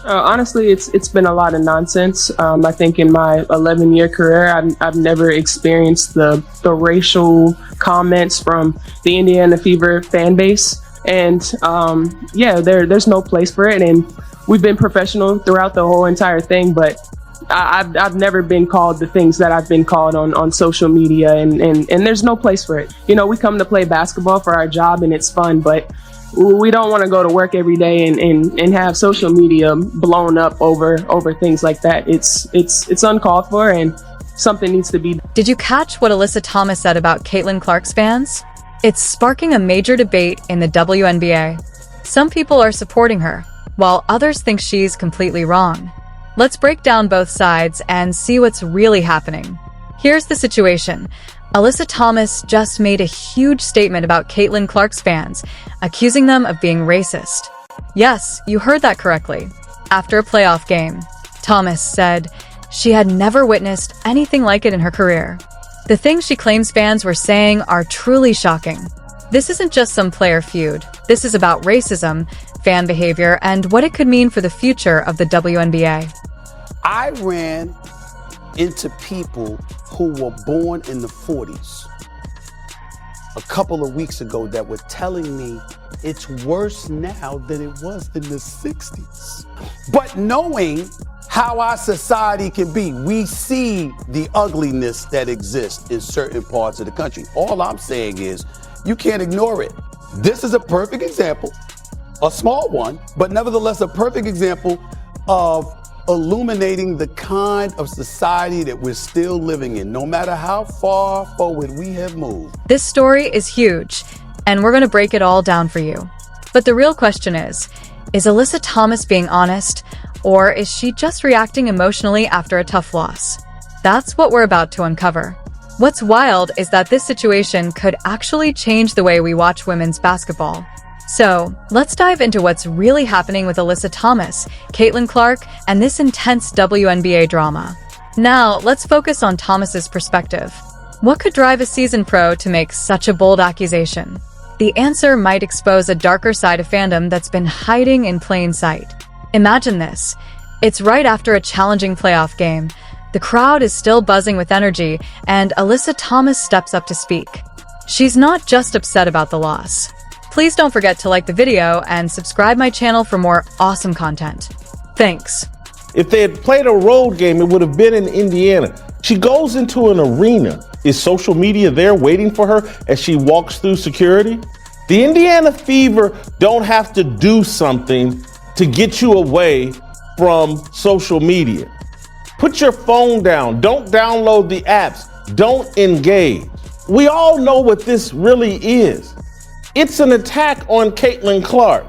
Honestly, it's been a lot of nonsense. I think in my 11-year career, I've never experienced the racial comments from the Indiana Fever fan base, and there's no place for it. And we've been professional throughout the whole entire thing, but I've never been called the things that I've been called on social media, and there's no place for it. You know, we come to play basketball for our job, and it's fun, but we don't want to go to work every day and have social media blown up over things like that. It's uncalled for, and something needs to be done. Did you catch what Alyssa Thomas said about Caitlin Clark's fans? It's sparking a major debate in the WNBA. Some people are supporting her, while others think she's completely wrong. Let's break down both sides and see what's really happening. Here's the situation. Alyssa Thomas just made a huge statement about Caitlin Clark's fans, accusing them of being racist. Yes, you heard that correctly. After a playoff game, Thomas said she had never witnessed anything like it in her career. The things she claims fans were saying are truly shocking. This isn't just some player feud. This is about racism, fan behavior, and what it could mean for the future of the WNBA. I ran into people who were born in the 40s a couple of weeks ago that were telling me it's worse now than it was in the 60s. But knowing how our society can be, we see the ugliness that exists in certain parts of the country. All I'm saying is you can't ignore it. This is a perfect example, a small one, but nevertheless a perfect example of illuminating the kind of society that we're still living in, no matter how far forward we have moved. This story is huge, and we're going to break it all down for you. But the real question is Alyssa Thomas being honest, or is she just reacting emotionally after a tough loss? That's what we're about to uncover. What's wild is that this situation could actually change the way we watch women's basketball. So, let's dive into what's really happening with Alyssa Thomas, Caitlin Clark, and this intense WNBA drama. Now, let's focus on Thomas's perspective. What could drive a seasoned pro to make such a bold accusation? The answer might expose a darker side of fandom that's been hiding in plain sight. Imagine this. It's right after a challenging playoff game. The crowd is still buzzing with energy, and Alyssa Thomas steps up to speak. She's not just upset about the loss. Please don't forget to like the video and subscribe my channel for more awesome content. Thanks. If they had played a road game, it would have been in Indiana. She goes into an arena. Is social media there waiting for her as she walks through security? The Indiana Fever don't have to do something to get you away from social media. Put your phone down. Don't download the apps. Don't engage. We all know what this really is. It's an attack on Caitlin Clark.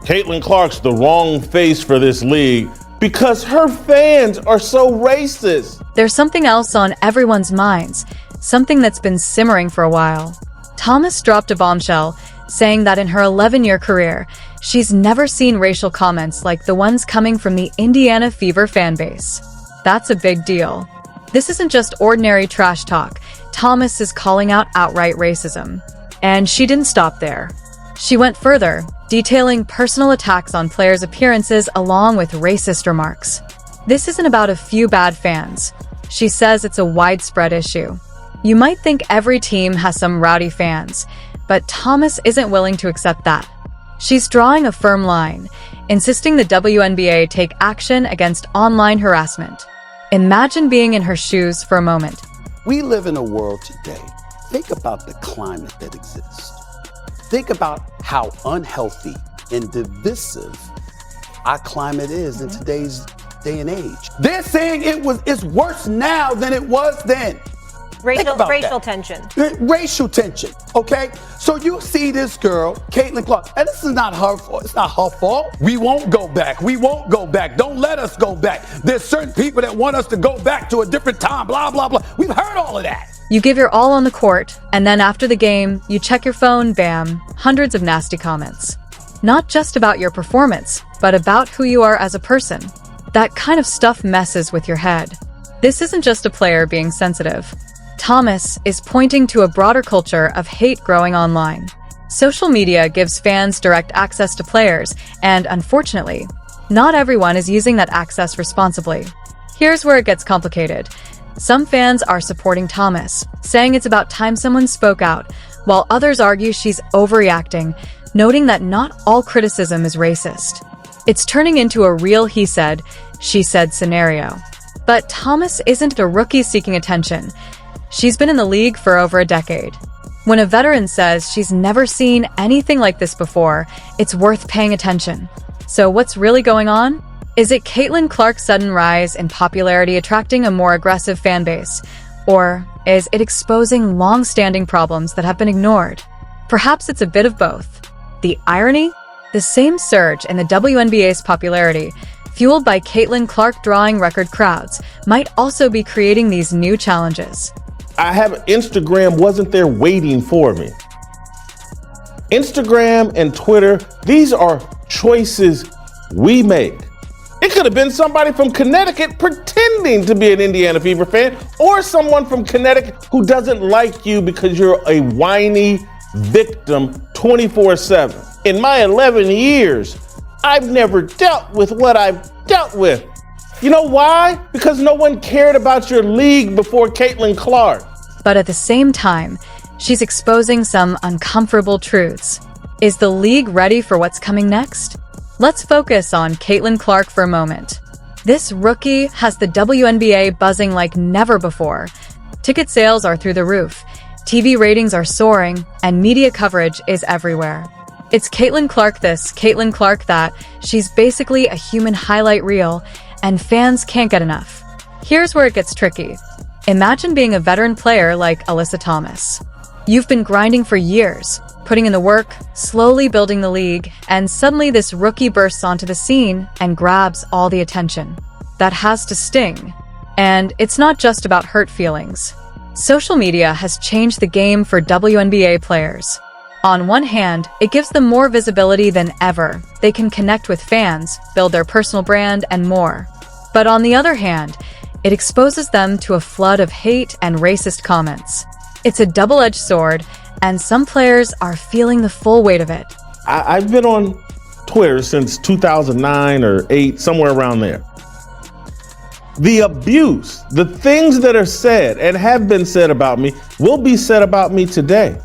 Caitlin Clark's the wrong face for this league because her fans are so racist. There's something else on everyone's minds, something that's been simmering for a while. Thomas dropped a bombshell, saying that in her 11-year career, she's never seen racial comments like the ones coming from the Indiana Fever fanbase. That's a big deal. This isn't just ordinary trash talk. Thomas is calling out outright racism. And she didn't stop there. She went further, detailing personal attacks on players' appearances along with racist remarks. This isn't about a few bad fans. She says it's a widespread issue. You might think every team has some rowdy fans, but Thomas isn't willing to accept that. She's drawing a firm line, insisting the WNBA take action against online harassment. Imagine being in her shoes for a moment. We live in a world today. Think about the climate that exists. Think about how unhealthy and divisive our climate is in today's day and age. They're saying it's worse now than it was then. Racial tension. Racial tension, okay? So you see this girl, Caitlin Clark, and this is not her fault. It's not her fault. We won't go back. We won't go back. Don't let us go back. There's certain people that want us to go back to a different time, blah, blah, blah. We've heard all of that. You give your all on the court, and then after the game, you check your phone, bam, hundreds of nasty comments. Not just about your performance, but about who you are as a person. That kind of stuff messes with your head. This isn't just a player being sensitive. Thomas is pointing to a broader culture of hate growing online. Social media gives fans direct access to players, and unfortunately, not everyone is using that access responsibly. Here's where it gets complicated. Some fans are supporting Thomas, saying it's about time someone spoke out, while others argue she's overreacting, noting that not all criticism is racist. It's turning into a real he said, she said scenario. But Thomas isn't a rookie seeking attention. She's been in the league for over a decade. When a veteran says she's never seen anything like this before, it's worth paying attention. So what's really going on? Is it Caitlin Clark's sudden rise in popularity attracting a more aggressive fan base? Or is it exposing long-standing problems that have been ignored? Perhaps it's a bit of both. The irony? The same surge in the WNBA's popularity, fueled by Caitlin Clark drawing record crowds, might also be creating these new challenges. Instagram wasn't there waiting for me. Instagram and Twitter, these are choices we make. It could have been somebody from Connecticut pretending to be an Indiana Fever fan, or someone from Connecticut who doesn't like you because you're a whiny victim 24/7. In my 11 years, I've never dealt with what I've dealt with. You know why? Because no one cared about your league before Caitlin Clark. But at the same time, she's exposing some uncomfortable truths. Is the league ready for what's coming next? Let's focus on Caitlin Clark for a moment. This rookie has the WNBA buzzing like never before. Ticket sales are through the roof, TV ratings are soaring, and media coverage is everywhere. It's Caitlin Clark this, Caitlin Clark that. She's basically a human highlight reel, and fans can't get enough. Here's where it gets tricky. Imagine being a veteran player like Alyssa Thomas. You've been grinding for years, putting in the work, slowly building the league, and suddenly this rookie bursts onto the scene and grabs all the attention. That has to sting. And it's not just about hurt feelings. Social media has changed the game for WNBA players. On one hand, it gives them more visibility than ever. They can connect with fans, build their personal brand, and more. But on the other hand, it exposes them to a flood of hate and racist comments. It's a double-edged sword, and some players are feeling the full weight of it. I've been on Twitter since 2009 or 8, somewhere around there. The abuse, the things that are said and have been said about me will be said about me today.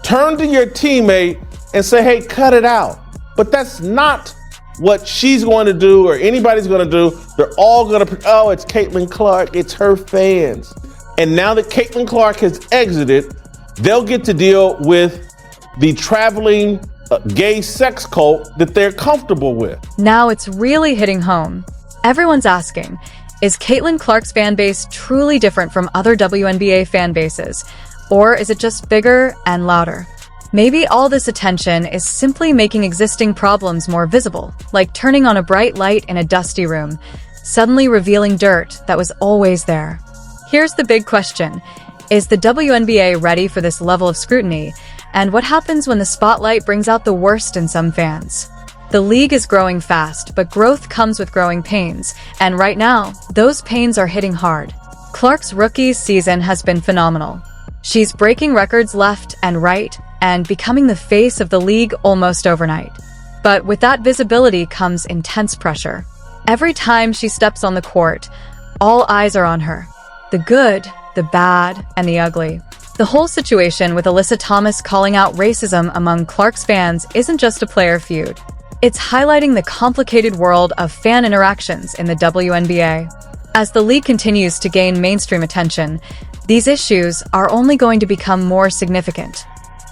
Turn to your teammate and say, hey, cut it out. But that's not what she's going to do or anybody's going to do. They're all going to, oh, it's Caitlin Clark, it's her fans. And now that Caitlin Clark has exited, they'll get to deal with the traveling gay sex cult that they're comfortable with. Now it's really hitting home. Everyone's asking, is Caitlin Clark's fan base truly different from other WNBA fan bases? Or is it just bigger and louder? Maybe all this attention is simply making existing problems more visible, like turning on a bright light in a dusty room, suddenly revealing dirt that was always there. Here's the big question. Is the WNBA ready for this level of scrutiny? And what happens when the spotlight brings out the worst in some fans? The league is growing fast, but growth comes with growing pains. And right now, those pains are hitting hard. Clark's rookie season has been phenomenal. She's breaking records left and right, and becoming the face of the league almost overnight. But with that visibility comes intense pressure. Every time she steps on the court, all eyes are on her. The good, the bad, and the ugly. The whole situation with Alyssa Thomas calling out racism among Clark's fans isn't just a player feud. It's highlighting the complicated world of fan interactions in the WNBA. As the league continues to gain mainstream attention, these issues are only going to become more significant.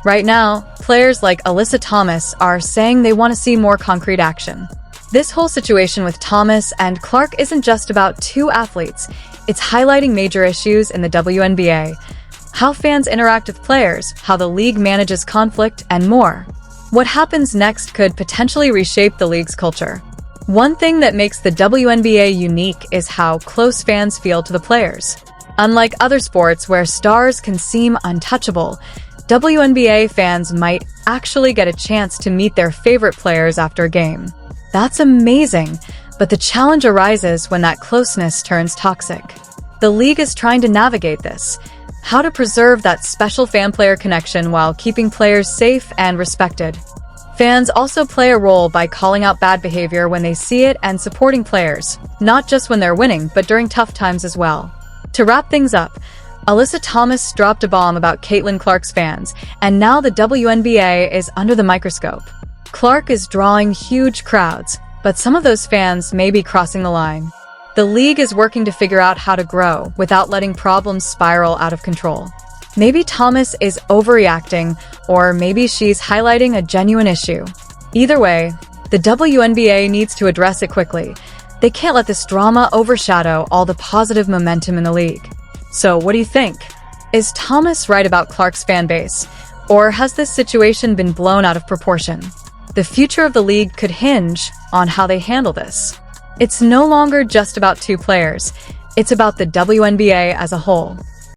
Right now, players like Alyssa Thomas are saying they want to see more concrete action. This whole situation with Thomas and Clark isn't just about two athletes. It's highlighting major issues in the WNBA, how fans interact with players, how the league manages conflict, and more. What happens next could potentially reshape the league's culture. One thing that makes the WNBA unique is how close fans feel to the players. Unlike other sports where stars can seem untouchable, WNBA fans might actually get a chance to meet their favorite players after a game. That's amazing, but the challenge arises when that closeness turns toxic. The league is trying to navigate this, how to preserve that special fan-player connection while keeping players safe and respected. Fans also play a role by calling out bad behavior when they see it and supporting players, not just when they're winning, but during tough times as well. To wrap things up, Alyssa Thomas dropped a bomb about Caitlin Clark's fans, and now the WNBA is under the microscope. Clark is drawing huge crowds, but some of those fans may be crossing the line. The league is working to figure out how to grow without letting problems spiral out of control. Maybe Thomas is overreacting, or maybe she's highlighting a genuine issue. Either way, the WNBA needs to address it quickly. They can't let this drama overshadow all the positive momentum in the league. So what do you think? Is Thomas right about Clark's fan base, or has this situation been blown out of proportion? The future of the league could hinge on how they handle this. It's no longer just about two players, it's about the WNBA as a whole.